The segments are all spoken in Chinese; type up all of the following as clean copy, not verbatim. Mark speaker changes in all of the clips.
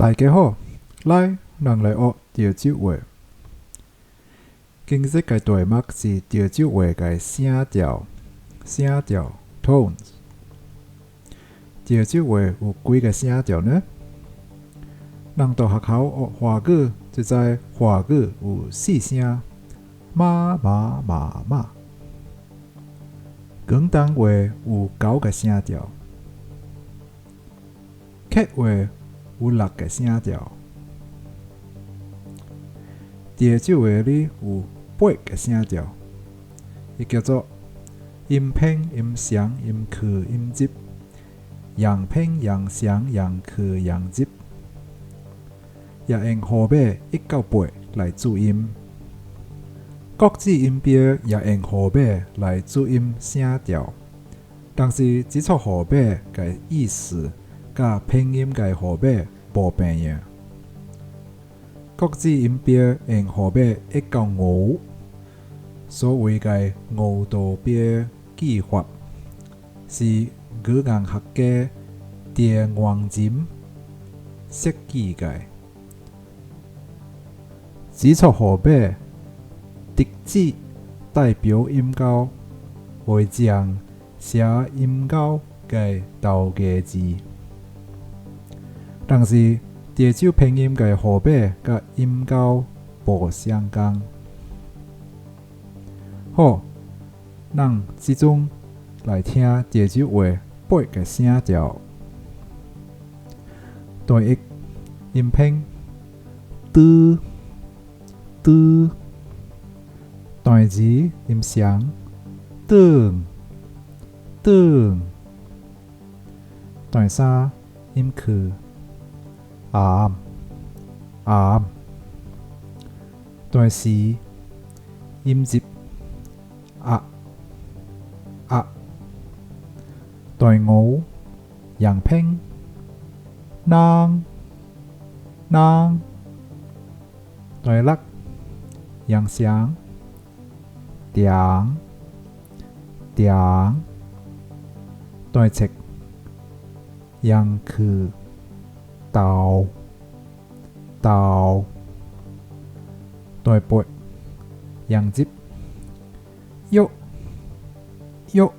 Speaker 1: 大家好，来，人来学潮州话。今日嘅题目是潮州话嘅声调（tones）。潮州话有几个声调呢？人到学校学华语，就知华语有四声：妈、妈、妈、妈。广东话有9个声调，客话有6个声调。潮州话里有8个声调，伊叫做阴平、阴上、阴去、阴接、阳平、阳上、阳去、阳接，也用号码1到8来注音。国字音标也用号码来注音声调，但是这撮号码嘅意思甲拼音嘅号码无变样。国字音标用号码1到5，所谓嘅5度标记法是语言学家田元锦设计嘅。这撮号码直指代表音高，会将写音高嘅倒计字，但是潮州拼音嘅号码甲音高无相共。好，咱即种来听潮州话8个声调。第一，音拼嘟嘟。第字音上顿顿。第三音去暗暗。第四音接啊啊。第五阳拼啷啷。第六阳上点点。第七阳去豆豆。第八阳接喐喐。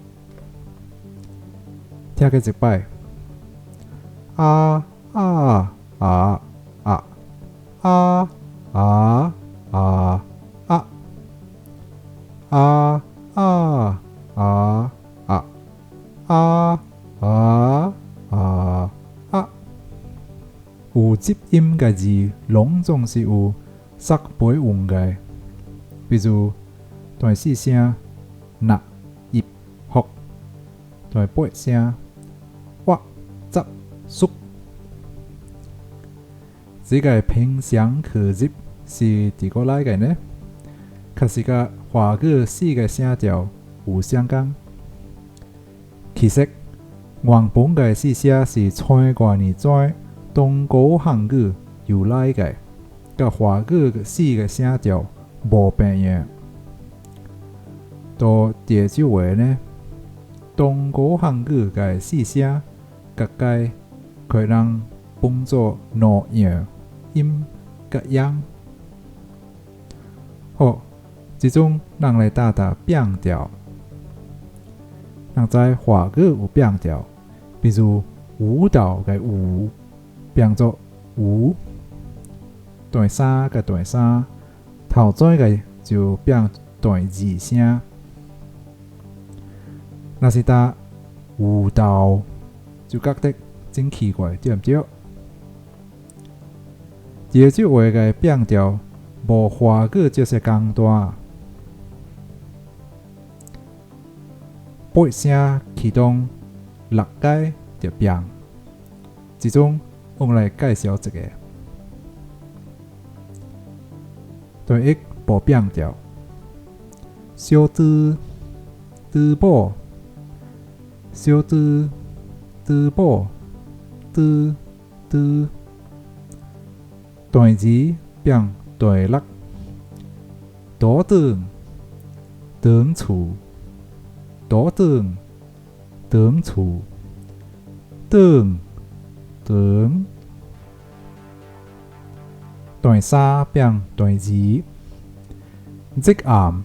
Speaker 1: 听佢一摆啊啊啊啊啊啊啊啊啊啊啊啊啊啊啊啊。有接音嘅字，拢总是有塞背韵嘅，比如第4声納、入、學，第8聲挖、執、縮。這個平常去入是佇個來嘅呢？確實甲華語4個聲調有相共。其實原本嘅4聲是蔡國年在東高漢語由來嘅，甲華語4個聲調無變樣。到潮州話呢，東高漢語嘅4聲各界可能分作兩樣音甲樣。好，這種咱來打打變調。咱知華語有變調，比如舞蹈嘅舞變作舞。第3甲第3頭仔嘅就變第2聲。若是打舞蹈，就覺得真奇怪，對唔對？潮州話嘅變調無華語就是共大。8聲其中6個就變，這種我們來介紹一個。第一無變調，小豬豬寶，小豬豬寶，豬豬。第字變第6，多長長厝，多長長厝，長長。段3变段2，即暗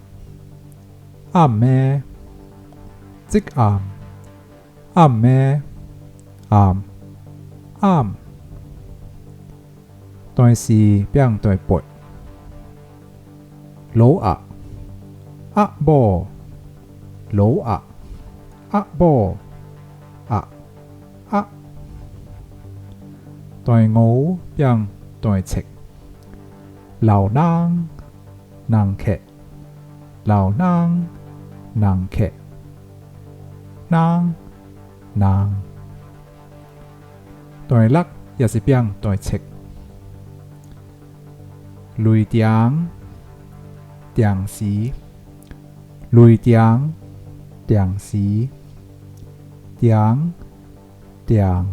Speaker 1: 暗咩，即暗暗咩，暗暗。段4变段8，老鸭鸭母，老鸭鸭母，鸭鸭。段5变段7，老人人客，老人人客，人人。段6也是变段7，雷电电视，雷电电视，电电。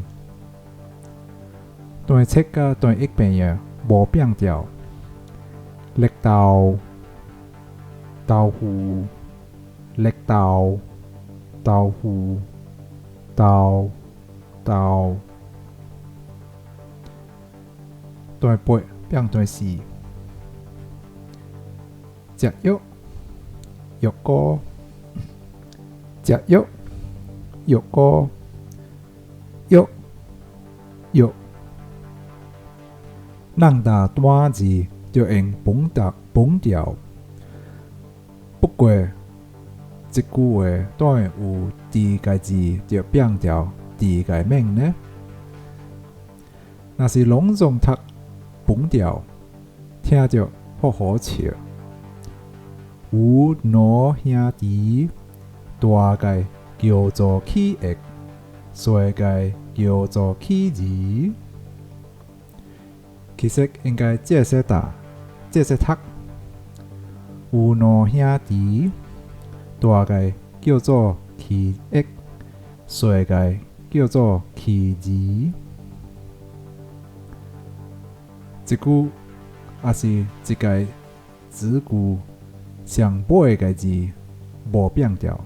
Speaker 1: 段7甲段1变样无变调，绿豆豆腐，绿豆豆腐，豆豆。段8变段4，食肉肉糕，食肉肉糕，肉肉。咱打单字就用本调，不过一句话当然有第个字就变调第个名呢。若是拢总读本调，听着好好笑。有两兄弟，大个叫做起egg，小个叫做起字。其实应该这些打，这些读。有两兄弟，大个叫做起egg，小个叫做起字。一句也是一个子句上尾个字无变调，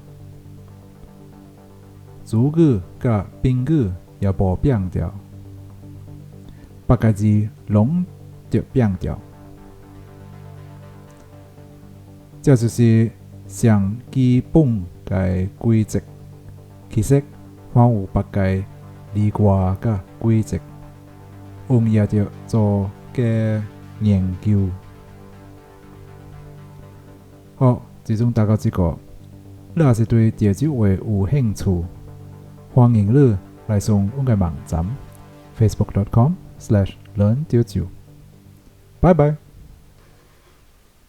Speaker 1: 主语甲宾语也无变调，别个字拢着变调。这就是上基本个规则。其实还有别个例外甲规则，我们也着做嘅研究。好，即种达到这个，你若是对潮州话有兴趣，欢迎你来上我嘅网站 facebook.com/learn潮州。拜拜。